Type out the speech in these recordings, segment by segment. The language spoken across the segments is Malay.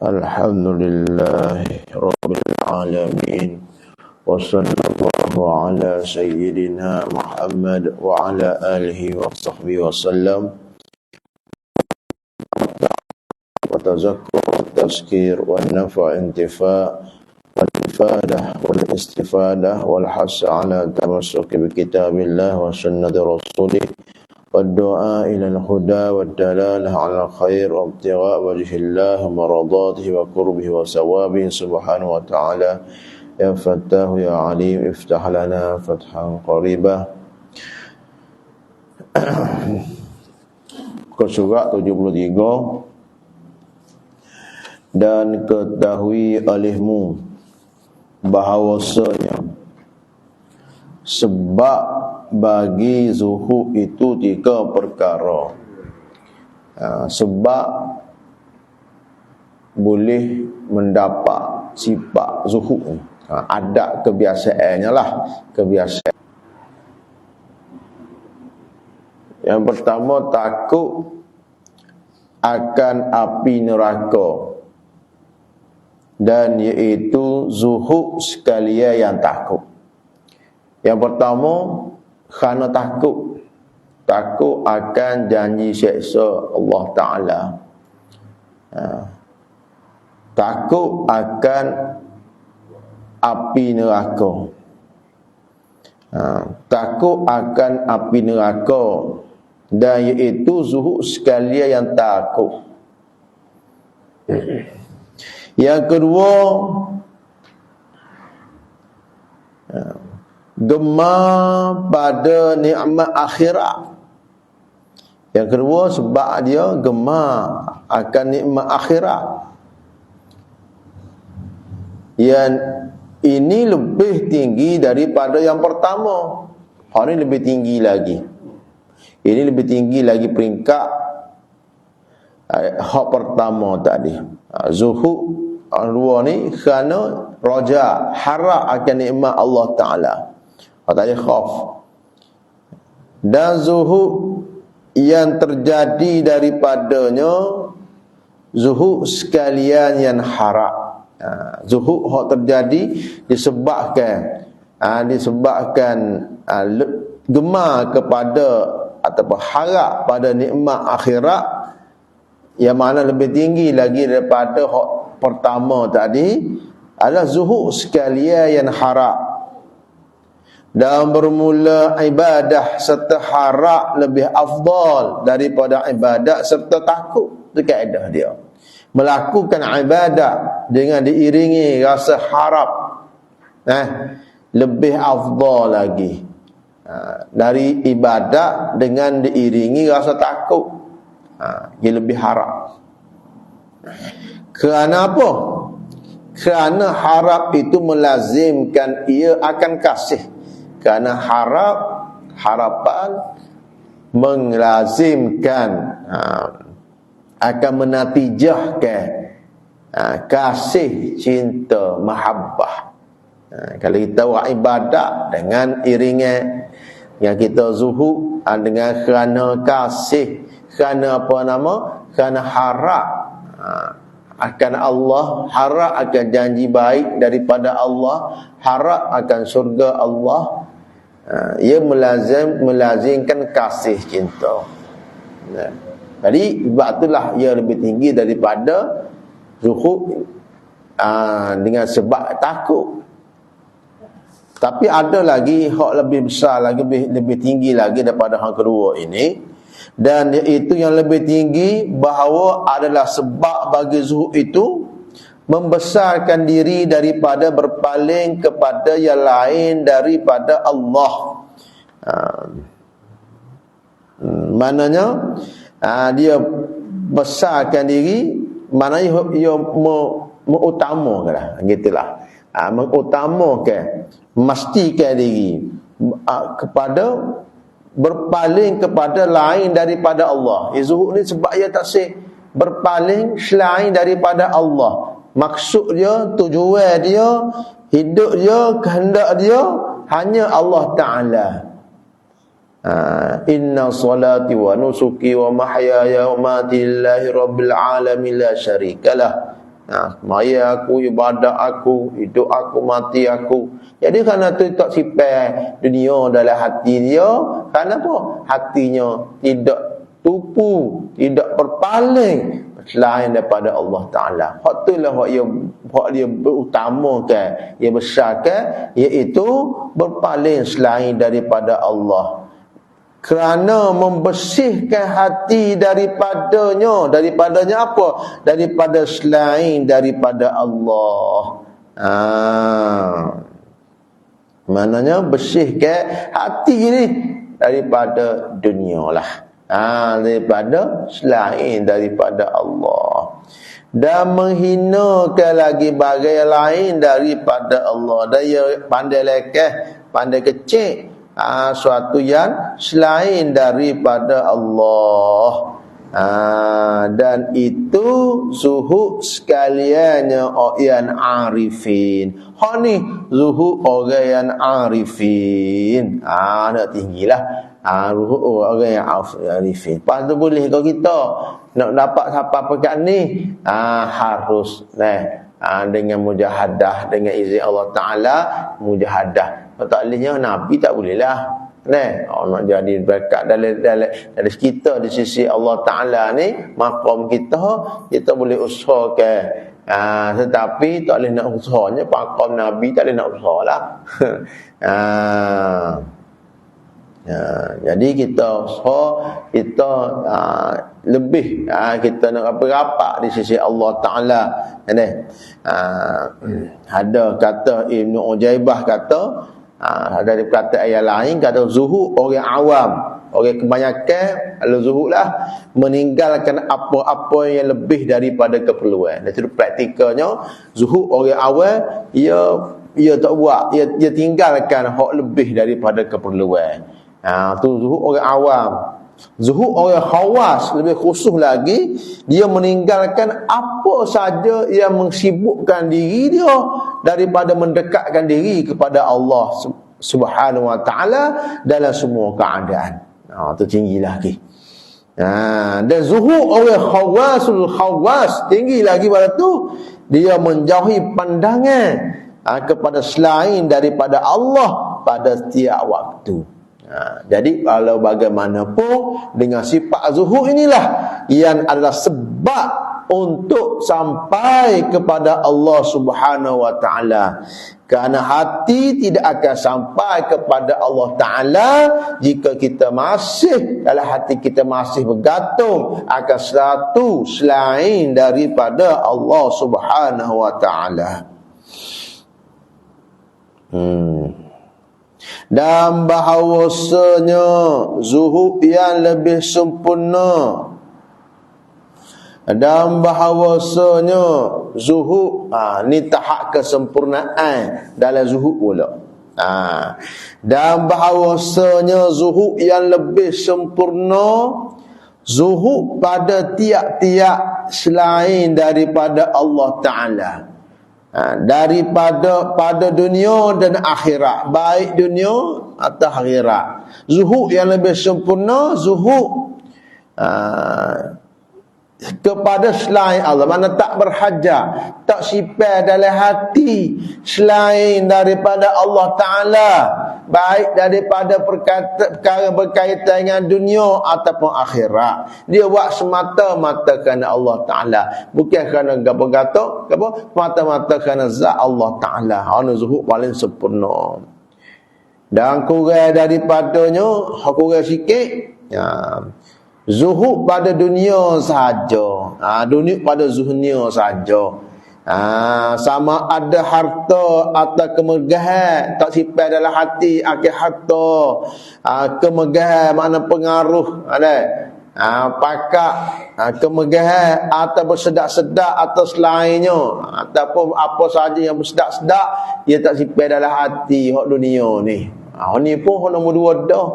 Alhamdulillahi Rabbil Alamin. Wa sallallahu ala sayyidina Muhammad wa ala alihi wa sahbihi wa sallam. Wa tazakkur wa tazkir wa nafa' intifa' wal ifadah wal istifadah wal hasa ala tamassuki bi kitabillah wa sunnati rasulih والدعاء إلى الهدى والدلالة على الخير وابتغاء وجه الله ومرضاته وقربه وثوابه سبحانه وتعالى يا فتاه يا عليم افتح لنا فتحا قريبا. Surat 73. Dan ketahui olehmu bahawasanya sebab bagi zuhud itu 3 perkara. Sebab boleh mendapat sifat zuhud, adat kebiasaannya lah, kebiasaan. Yang pertama, takut akan api neraka, dan iaitu zuhud sekalian yang takut. Yang pertama, kerana takut akan janji seksa Allah Ta'ala, takut akan api neraka, takut akan api neraka, dan iaitu zuhud sekalian yang takut. Yang kedua, gemar pada nikmat akhirat. Yang kedua, sebab dia gemar akan nikmat akhirat. Yang ini lebih tinggi daripada yang pertama. Hal ini lebih tinggi lagi. Ini lebih tinggi lagi peringkat hak pertama tadi. Zuhud dua ni kerana raja, harap akan nikmat Allah Ta'ala, tadi khauf. Dan zuhud yang terjadi daripadanya zuhud sekalian yang harap. Zuhud yang terjadi disebabkan gemar kepada ataupun harap pada nikmat akhirat, yang mana lebih tinggi lagi daripada hak pertama tadi, adalah zuhud sekalian yang harap. Dan bermula ibadah serta harap lebih afdal daripada ibadat serta takut. Itu kaedah dia. Melakukan ibadat dengan diiringi rasa harap, lebih afdal lagi dari ibadat dengan diiringi rasa takut. Dia lebih harap. Kerana apa? Kerana harap itu melazimkan ia akan kasih. Kerana harapan melazimkan, akan menatijahkan kasih, cinta, mahabbah. Kalau kita buat ibadat dengan iringan yang kita zuhud, dengan kerana kasih, kerana kerana harap akan Allah, harap akan janji baik daripada Allah, harap akan surga Allah, ia melazimkan kasih, cinta. Jadi sebab itulah ia lebih tinggi daripada zuhud dengan sebab takut. Tapi ada lagi hak lebih besar lagi, lebih tinggi lagi daripada hak kedua ini, dan iaitu yang lebih tinggi, bahawa adalah sebab bagi zuhud itu membesarkan diri daripada berpaling kepada yang lain daripada Allah. Maknanya dia besarkan diri, maknanya ia mengutamakan, gitulah, mengutamakan, memastikan diri kepada berpaling kepada lain daripada Allah. Zuhud ni sebab ia tak berpaling selain daripada Allah. Maksud dia, tujuan dia, hidup dia, kehendak dia hanya Allah Ta'ala. Inna salati wa nusuki wa mahyaya wa mamati lillahi rabbil alamin la syarikalah. Maya aku, ibadat aku, hidup aku, mati aku. Jadi kerana tu tak simpan dunia dalam hati dia. Kerana apa? Hatinya tidak tupu, tidak berpaling selain daripada Allah Ta'ala. Hak itulah hak dia berutamakan, dia besarkan, iaitu berpaling selain daripada Allah. Kerana membersihkan hati daripadanya apa? Daripada selain daripada Allah. Maknanya bersihkan hati ni daripada dunia lah. Daripada selain daripada Allah. Dan menghinakan lagi bagai lain daripada Allah. Dia pandai lekeh, pandai kecil, suatu yang selain daripada Allah. Dan itu zuhud sekaliannya yang arifin. Ni zuhud orang yang arifin. Nak tinggilah. Orang yang arifin. Lepas tu boleh kau kita nak dapat siapa pekat ni, harus dengan mujahadah, dengan izin Allah Ta'ala, mujahadah. Kalau tak bolehnya Nabi tak boleh lah. Nak jadi berkat dalam kita di sisi Allah Ta'ala ni, maqam kita boleh usahakan. Tetapi tak boleh nak usahanya maqam Nabi, tak boleh nak usaha lah. Jadi kita lebih kita nak rapat di sisi Allah Ta'ala. Ada kata Ibnu Ujaibah kata, ada kata ayat lain kata zuhud orang awam, orang kebanyakan kalau zuhud lah meninggalkan apa-apa yang lebih daripada keperluan. Itu praktikalnya zuhud orang awam, ia tak buat, ia tinggalkan hak lebih daripada keperluan. Tu zuhud orang awam. Zuhud orang khawas lebih khusus lagi, dia meninggalkan apa saja yang mensibukkan diri dia daripada mendekatkan diri kepada Allah Subhanahu wa Ta'ala dalam semua keadaan. Tu tinggi lagi. Dan zuhud orang khawasul khawas, tinggi lagi pada tu, dia menjauhi pandangan kepada selain daripada Allah pada setiap waktu. Jadi kalau bagaimanapun dengan sifat zuhud inilah yang adalah sebab untuk sampai kepada Allah Subhanahu wa Ta'ala. Kerana hati tidak akan sampai kepada Allah Ta'ala jika kita masih, dalam hati kita masih bergantung akan sesuatu selain daripada Allah Subhanahu wa Ta'ala. Dan bahawasanya zuhud yang lebih sempurna, dan bahawasanya zuhud ni tahap kesempurnaan dalam zuhud pula. Dan bahawasanya zuhud yang lebih sempurna, zuhud pada tiap-tiap selain daripada Allah Ta'ala, pada dunia dan akhirat, baik dunia atau akhirat. Zuhud yang lebih sempurna, zuhud kepada selain Allah, mana tak berhajat, tak simpan dalam hati selain daripada Allah Ta'ala, baik daripada perkara berkaitan dengan dunia ataupun akhirat. Dia buat semata-mata kerana Allah Ta'ala, bukan kerana gapo-gapo, mata-mata kerana zat Allah Ta'ala. Zuhud paling sempurna. Dan kurang daripadanya, kurang sikit, zuhud pada dunia saja. Dunia pada dunia saja. Sama ada harta atau kemegahan, tak simpan dalam hati akhir harta. Kemegahan makna pengaruh, pakak, kemegahan atau bersedak-sedak atau selainnya, ataupun apa saja yang bersedak-sedak, dia tak simpan dalam hati hak dunia ni. Ni pun nombor 2 dah.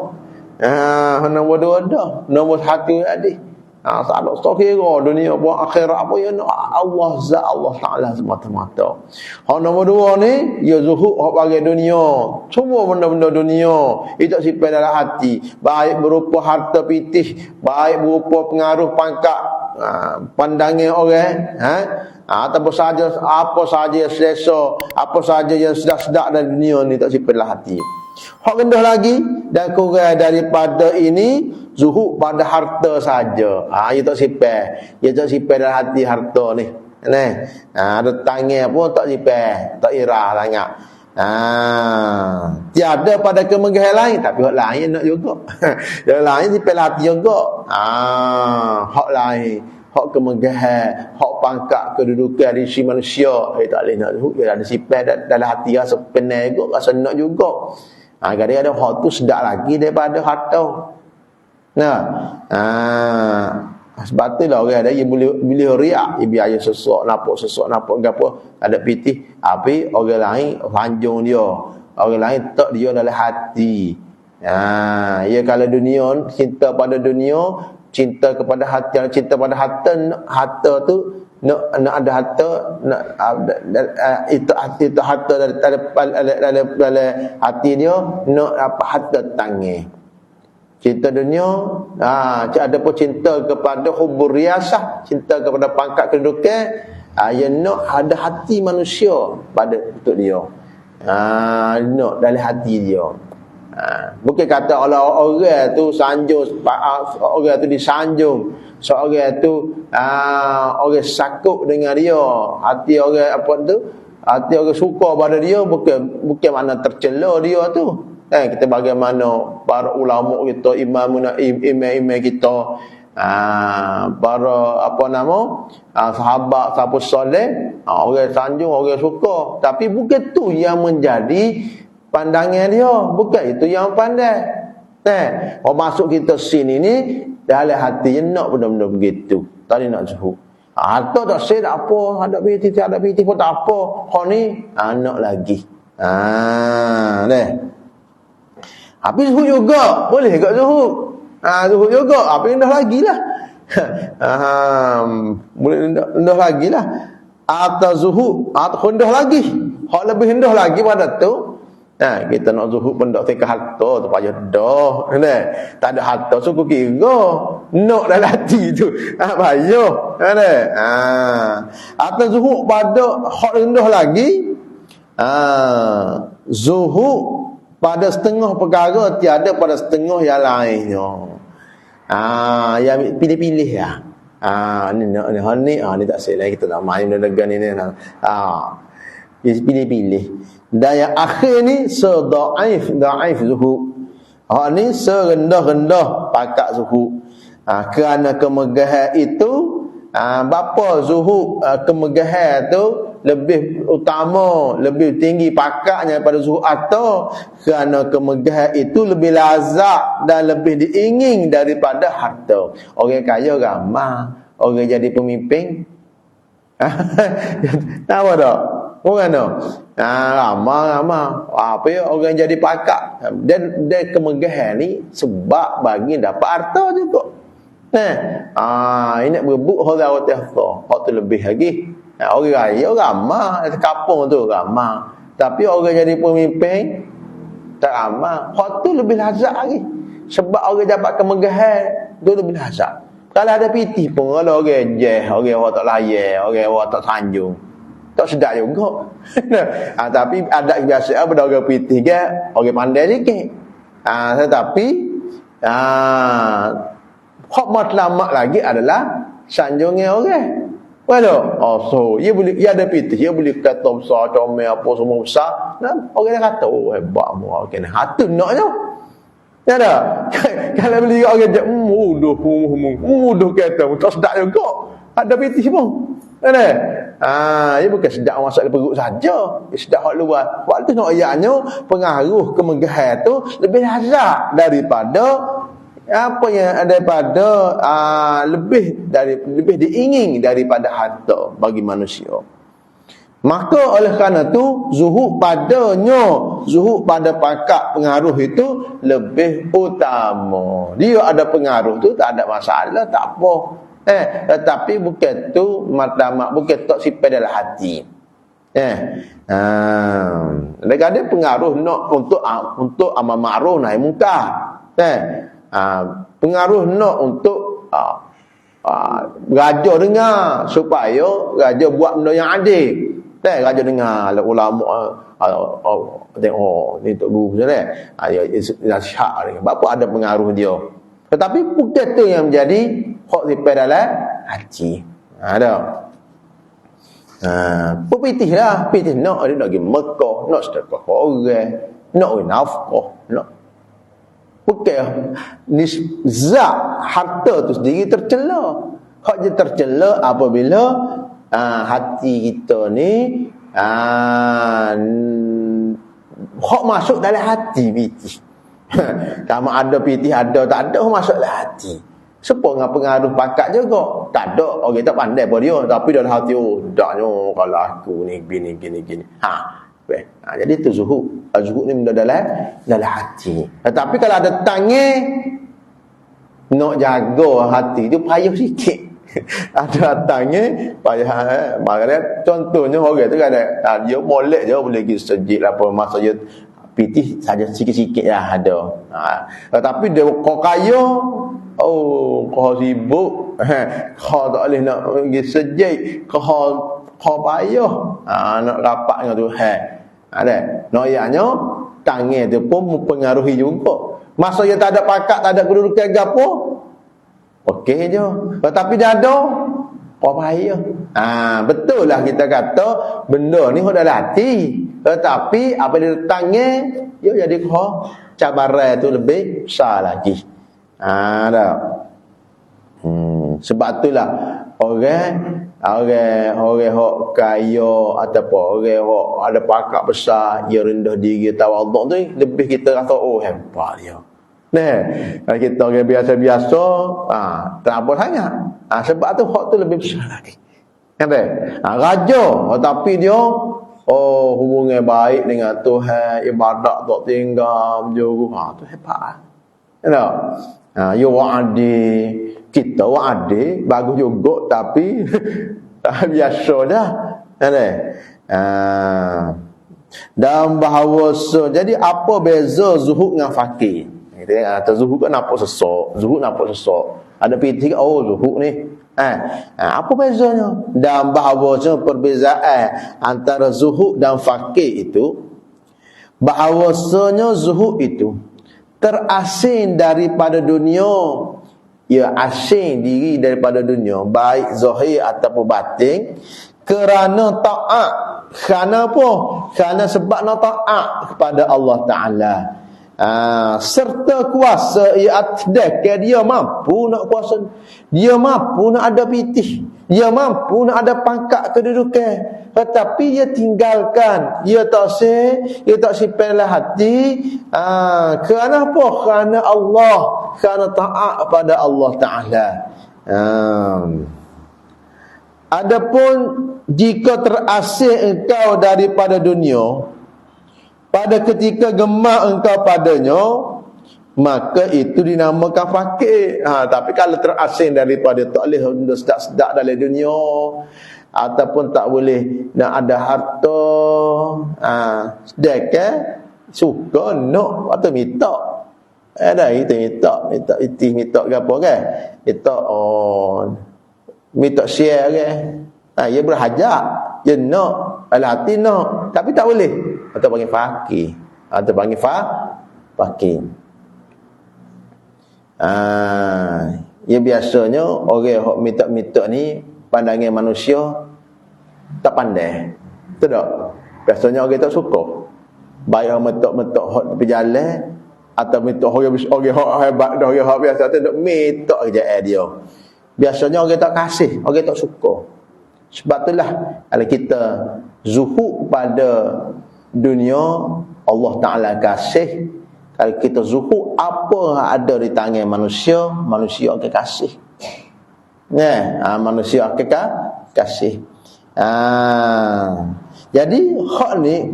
Nombor 2 dah. Nombor 1 tadi. Tak kira dunia buat akhirat apa yang Allah zat Allah Ta'ala semata-mata. Nombor 2 ni, ya zuhud hak bagi dunia. Semua benda-benda dunia itu simpan dalam hati, baik berupa harta pitih, baik berupa pengaruh pangkat, pandangan orang, ataupun apa saja selesa, apa saja yang sedap-sedap dalam dunia ni tak simpan dalam hati. Hak rendah lagi dan kurang daripada ini zuhud pada harta saja. Ia tak simpan. Ia tak simpan dalam hati harta ni. Ada tangan pun tak simpan, tak irah sangat. Tiada pada kemegahan lain, tapi hak lain nak juga. Yang lain simpan dalam hati juga. Hak lain, hak kemegahan, hak pangkat kedudukan di sisi manusia, tak boleh nak zuhud. Dia ada simpan dalam hati rasa penat juga, rasa nak juga. Kadang-kadang hak tu sedap lagi daripada harta. Sebab tu lah orang ada yang boleh riak, biaya sesuatu, nampak apa, ada pitih. Tapi orang lain panjang dia, orang lain tak dia dalam hati. Ya, kalau dunia, cinta pada dunia, cinta kepada hati, cinta pada harta tu nak ada harta, itu harta dalam hati dia, nak apa harta tangan. Cinta dunia, ada pun cinta kepada hubur riasah, cinta kepada pangkat kedudukan, yang nak ada hati manusia pada untuk dia. Nak dalam hati dia. Bukan kata orang tu sanjung, orang tu disanjung, seorang tu orang sakut dengan dia, hati orang hati orang suka pada dia, bukan mana tercela dia tu. Kita bagaimana para ulama kita, imam kita, para sahabat soleh, orang sanjung, orang suka, tapi bukan tu yang menjadi pandangan dia, bukan itu yang pandai. Orang masuk kita sini ni dalam hati nak benda-benda begitu, tadi nak zuhud. Harta tak say tak apa, ada piti pun tak apa. Kau ni nak lagi. Habis zuhud juga, boleh juga zuhud. Zuhud juga, apa rendah lagi lah. Boleh rendah lagi lah. Atau zuhud, atau rendah lagi. Hak lebih rendah lagi pada tu. Kita nak zuhud pun tak fikir harta tu payah dah. Tak ada harta suku kira. Nak dalam hati tu. Payah. Atau zuhud pada hak rendah lagi. Zuhud pada setengah perkara, tiada pada setengah yang lainnya. Yang pilih-pilih ya. Ni tak selai kita nak main negara ni. Pilih-pilih. Dan yang akhir ni da'if zuhud. Ni serendah-rendah pakat zuhud. Kerana kemegahan itu, bapa zuhud kemegahan tu lebih utama, lebih tinggi pakatnya daripada zuhud atau kerana kemegahan itu lebih lazat dan lebih diingin daripada harta. Orang kaya ramah, orang jadi pemimpin tahu tak? Orang tu ramah. Apa ya, orang jadi pakat. Dan kemegahan ni sebab bagi dapat harta juga. Ini berebut orang harta. Hak tu lebih lagi. Orang raya ramah, kampung tu ramah. Tapi orang jadi pemimpin tak ramah. Hak tu lebih lazat lagi. Sebab orang dapat kemegahan tu lebih lazat. Kalau ada piti pun, kalau orang orang tak layan, orang tak sanjung, tak sedap juga. Tapi ada biasa pada orang piti ke, orang pandai sikit. Tetapi hak matlamat lagi adalah sanjungnya orang. So ia ada piti, ia boleh kata besar, comel apa semua besar. Orang dah kata, hebat mu okey nah. Hatu naknya. Ya dah. Kalau beli orang je mudah kata, tak sedap juga. Ada piti pun. Kan? Ia bukan sedap masuk ke perut saja. Ia sedap hak luar. Waktu nak ayatnya pengaruh kemegahan tu lebih lazat daripada apa yang ada pada lebih diingin daripada harta bagi manusia. Maka oleh kerana tu zuhud pada pakat pengaruh itu lebih utama. Dia ada pengaruh tu tak ada masalah, tak apa. Tetapi bukan tu matlamat, bukan tak simpan dalam hati. Kadang-kadang pengaruh nak untuk amal ma'ruf nahi munkar. Pengaruh nak untuk Raja dengar supaya raja buat benda yang adil. Raja dengar ulama tengok ni tok guru macam ni. Nasihat ni. Bapa ada pengaruh dia. Tetapi bukan tu yang menjadi hak sipai dalam hati. Ada. Pitih nak dia nak pergi Mekah, nak sedekah orang, nak nafkah, nak bukan zat harta tu sendiri tercela. Hak je tercela apabila hati kita ni hak masuk dalam hati pitih. Kalau ada pitih ada tak ada masuk dalam hati. Sepo dengan pengaruh pangkat juga. Tak ada orang tak pandai pun dia, tapi dalam hati daknya kalau aku ni gini. Jadi itu zuhud. Zuhud ni benda dalam hati. Tapi kalau ada tangan nak jaga hati tu payah sikit. Ada tangan payah. Maknanya contohnya orang tu kan dia molek je boleh pergi sejid apa masa dia pitih saja sikit-sikit lah ada. Tapi dia kau kaya, kau sibuk, kau tak boleh nak pergi sejid, kau payah nak rapat dengan Tuhan. Ada. Noyaknya tangan tu pun mempengaruhi juga. Masa dia tak ada pakat, tak ada kedudukan ke apa, okey je. Tetapi dah ada, kau payah. Betul lah kita kata benda ni dalam hati. Tetapi apa dia tangan, dia jadi kau cabaran tu lebih besar lagi. Dah. Sebab itulah orang hok kaya ataupun orang hok ada pakat besar, dia rendah diri, tawaduk tu lebih kita rasa hebat dia. Kalau kita orang biasa-biasa, tak apa sangat. Sebab tu hak tu lebih besar lagi. Kan raja, tapi dia hubungan baik dengan Tuhan, ibadat tak tinggal, menjuru. Tu hebat. Ya adil, kita adil bagus juga, tapi biasa dah. Dan bahawa jadi apa beza zuhud dengan fakir? Kita zuhud kan nampak sesak, zuhud nampak sesak. Ada pitih zuhud ni. Apa bezanya? Dan bahawasanya perbezaan antara zuhud dan fakir itu, bahawasanya zuhud itu terasing daripada dunia. Ia asing diri daripada dunia, baik zahir ataupun batin, kerana taat. Kerana apa? Kerana sebab nak taat kepada Allah Ta'ala. Serta kuasa ia atas dia mampu nak kuasa, dia mampu nak ada pitih, dia mampu nak ada pangkat kedudukan, tetapi dia tinggalkan, dia tak simpan dalam hati. Kerana apa? Kerana Allah, kerana taat kepada Allah Ta'ala. Adapun jika terasing engkau daripada dunia, pada ketika gemar engkau padanya, maka itu dinamakan fakir. Tapi kalau terasing daripada tak boleh sedap-sedap dalam dunia, ataupun tak boleh nak ada harta, sedekah suka nak atau minta. Kita minta ke apa kan? Minta share kan? Ia berhajat, dia nak, hati nak, tapi tak boleh. Atau panggil fakir, atau panggil fakir. Ya biasanya orang yang minta-minta ni pandangan manusia tak pandai. Betul tak? Biasanya orang tak suka. Baik orang mentok-mentok hak tepi jalan, atau minta orang hebat dah, orang biasa tu nak minta kerjaan dia. Biasanya orang tak kasih, orang tak suka. Sebab itulah kalau kita zuhud pada dunia, Allah Ta'ala kasih. Kalau kita zuhud apa ada di tangan manusia, manusia akan kasih. Manusia akan kasih. Jadi hak ni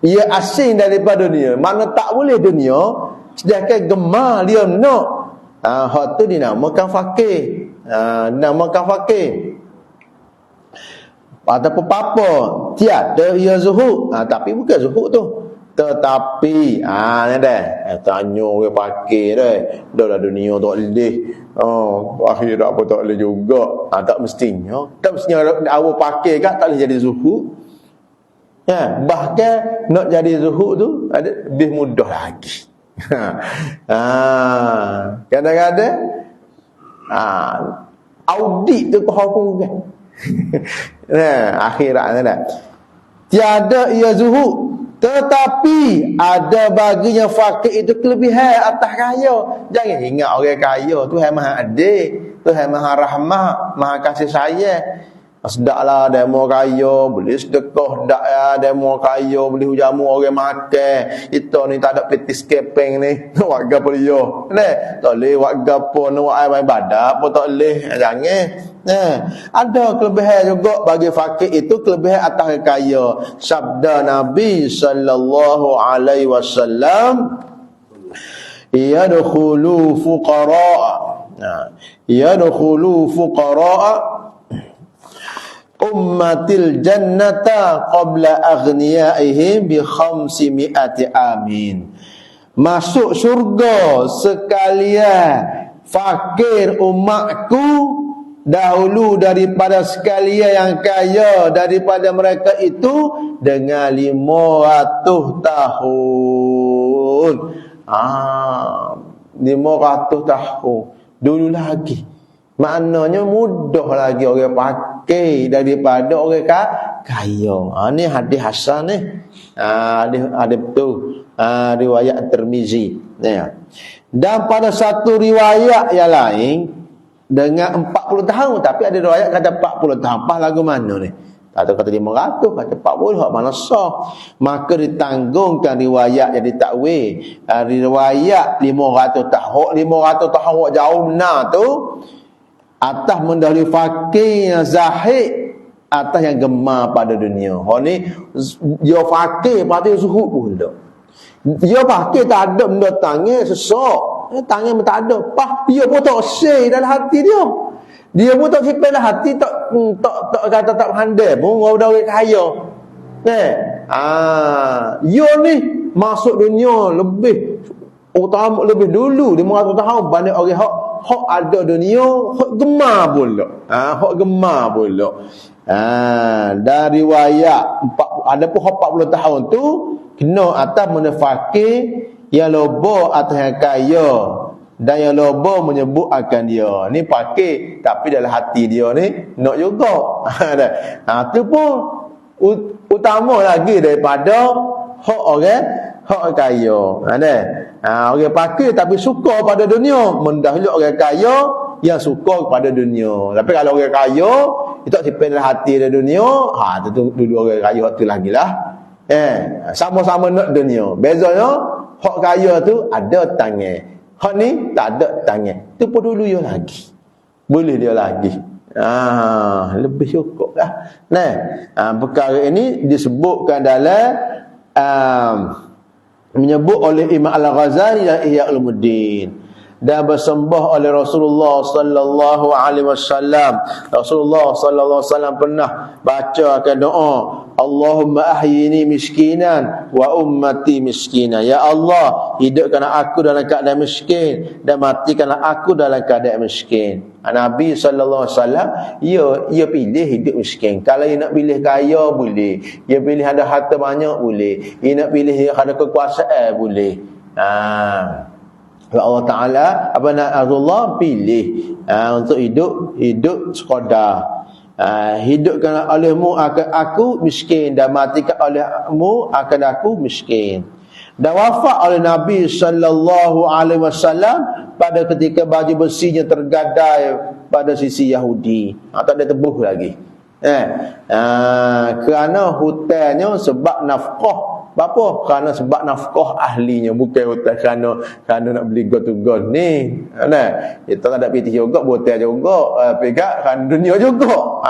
ia asing daripada dunia. Mana tak boleh dunia, sedangkan gemar dia nak. Hak tu dinamakan fakir. Dinamakan fakir. Ataupun apa, tiada ia zuhud. Tapi bukan zuhud tu, Tetapi ni dah tanya orang pakai dah lah dunia tak boleh, akhirat pun tak boleh juga. Tak mestinya awak pakai kan tak boleh jadi zuhud. Bahkan nak jadi zuhud tu ada lebih mudah lagi. Kadang-kadang audit tu kau kan. Akhirat ni dah tiada ia zuhud, tetapi ada baginya fakir itu kelebihan atas kaya. Jangan ingat orang kaya tu Tuhan Maha Adil, Tuhan Maha Rahmat, Maha kasih sayang. Sedaklah demo kaya boleh sedekah, dak ya demo kaya boleh jamu orang makan. Kita ni tak ada petis kepeng ni. Wak gapo dia? Tak boleh wak gapo nak wak ibadat pun tak boleh. Jangan. Ada kelebihan juga bagi fakir itu kelebihan atas kaya. Sabda Nabi sallallahu alaihi wasallam, yadkhulu fuqara ummatil jannata qabla aghniyaihim bi 500 amin. Masuk syurga sekalian fakir umatku dahulu daripada sekalian yang kaya daripada mereka itu dengan 500 tahun. 500 tahun dulu lagi. Maknanya mudah lagi orang pakai daripada orang kaya. Ni hadis hasan ni. Hadis betul. Riwayat Tirmizi. Dan pada satu riwayat yang lain dengan 40 tahun, tapi ada riwayat kata 40 tahun. Pas lagu mana ni? Atau kata 500, kata 40, hak mana sah. Maka ditanggungkan riwayat yang ditakwil. Riwayat 500 tahun. 500 tahun wak jauh benar tu atas mendahului fakir yang zahid atas yang gemar pada dunia. Ni dia fakir berarti zuhud pun tak. Dia fakir tak ada benda tangan sesak. Tangan pun tak ada. Dia pun tak say dalam hati dia. Dia pun tak simpan dalam hati, tak kata tak handal pun orang kaya. Dia ni masuk dunia lebih utama, lebih dulu 500 tahun banding orang hak ada dunia, hak gemar pula. Hak gemar pula. Dari riwayat ada pun 40 tahun tu kena atas menafakir yang lobo atas yang kaya dan yang lobo menyebut akan dia. Ni pakai tapi dalam hati dia ni nak juga. Tu pun utama lagi daripada hak orang kaya. Orang pakai tapi suka pada dunia, mendahului orang kaya yang suka kepada dunia. Tapi kalau orang kaya dia tak simpan dalam hati dia dunia, tu dulu orang kaya tu lagi lah. Sama-sama nak dunia. Bezanya hak kaya tu ada tangan, hak ni tak ada tangan. Tu pun dulu dia lagi. Boleh dia lagi. Lebih cukup lah. Perkara ini disebutkan dalam menyebut oleh Imam Al-Ghazali dan Ihya Ulumuddin, dan bersembah oleh Rasulullah sallallahu alaihi wasallam. Rasulullah sallallahu alaihi wasallam pernah bacakan doa, Allahumma ahyini miskinan wa ummati miskinan. Ya Allah, hidupkanlah aku dalam keadaan miskin dan matikanlah aku dalam keadaan miskin. Nabi sallallahu alaihi wasallam ia pilih hidup miskin. Kalau ia nak pilih kaya boleh, ia pilih ada harta banyak boleh, ia nak pilih ada kekuasaan boleh. Allah Ta'ala Allah pilih untuk hidup sekadar. Hidupkan olehmu akan aku miskin dan matikan olehmu akan aku miskin. Dan wafat oleh Nabi sallallahu alaihi wasallam pada ketika baju besinya tergadai pada sisi Yahudi. Tak ada tebuh lagi. Kerana hutannya sebab nafkah. Apa? Kerana sebab nafkah ahlinya, bukan hutan kerana nak beli gold ni. Kita tak ada pitih juga, botel juga, pegat kan dunia juga.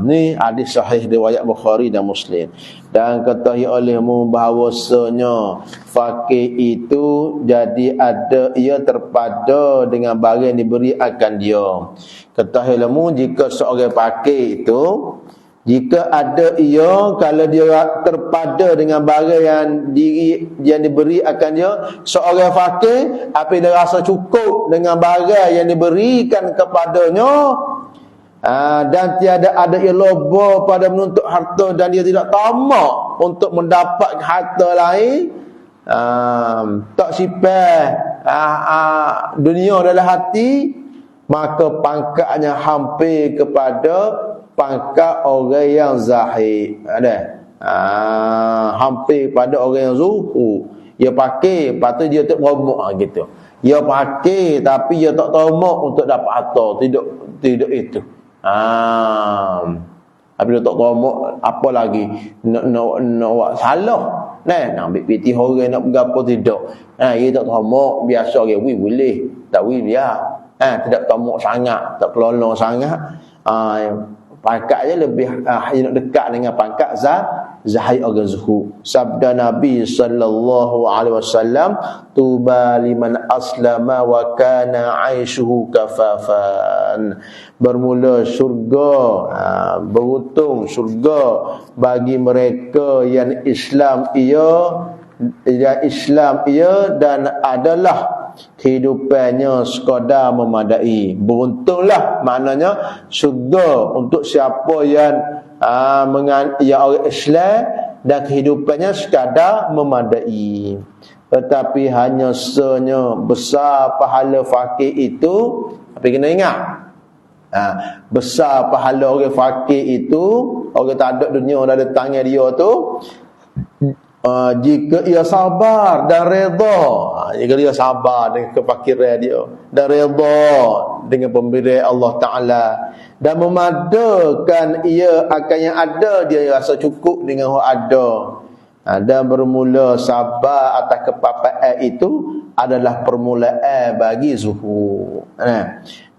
Ni hadis sahih riwayat Bukhari dan Muslim. Dan ketahui olehmu bahawasanya fakir itu jadi ada, ia terpada dengan barang yang diberi akan dia. Ketahui olehmu jika seorang fakir itu Jika ada ia, kalau dia terpada dengan barang yang diberi akan dia, seorang fakir apabila dia rasa cukup dengan barang yang diberikan kepadanya, dan tiada ada ia loba pada menuntut harta, dan dia tidak tamak untuk mendapat harta lain, tak sipah dunia dalam hati, maka pangkatnya hampir kepada pangkat orang yang zahid. Hampir pada orang yang zuhud. Dia pakai, lepas tu dia tak beromok gitu. Dia pakai tapi dia tak tamak untuk dapat harta. Tidak itu. Tapi dia tak tamak, apa lagi nak buat salah. Nak ambil piti orang nak berapa tidak. Dia tak tamak, biasa orang boleh. Tak biar. Tidak tamak sangat, tak kelolong sangat. Pangkatnya lebih nak dekat dengan pangkat zahid orang zuhud. Sabda Nabi sallallahu alaihi wasallam, tuba liman aslama wa kana aishuhu kafafan. Bermula syurga, beruntung syurga bagi mereka yang Islam dan adalah kehidupannya sekadar memadai. Beruntunglah maknanya syurga untuk siapa yang orang Islam dan kehidupannya sekadar memadai. Tetapi hanya besar pahala fakir itu, tapi kena ingat, besar pahala orang fakir itu, orang tak ada dunia dalam tangan dia tu, jika ia sabar dan redha. Jika dia sabar dengan kefakiran dia dan redha dengan pemberian Allah Ta'ala, dan memadakan ia akan yang ada, dia rasa cukup dengan yang ada, dan bermula sabar atas kepapaan itu adalah permulaan bagi zuhud.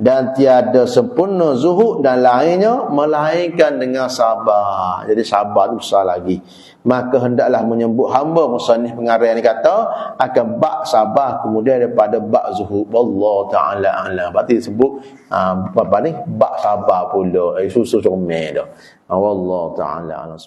Dan tiada sempurna zuhud dan lainnya melainkan dengan sabar. Jadi sabar itu besar lagi. Maka hendaklah menyebut hamba musannif pengarang ni kata akan bak sabar kemudian daripada bak zuhud. Wallahu ta'ala a'lam. Berarti sebut apa ni, bak sabar pula. Susu comel dah. Wallahu ta'ala a'lam.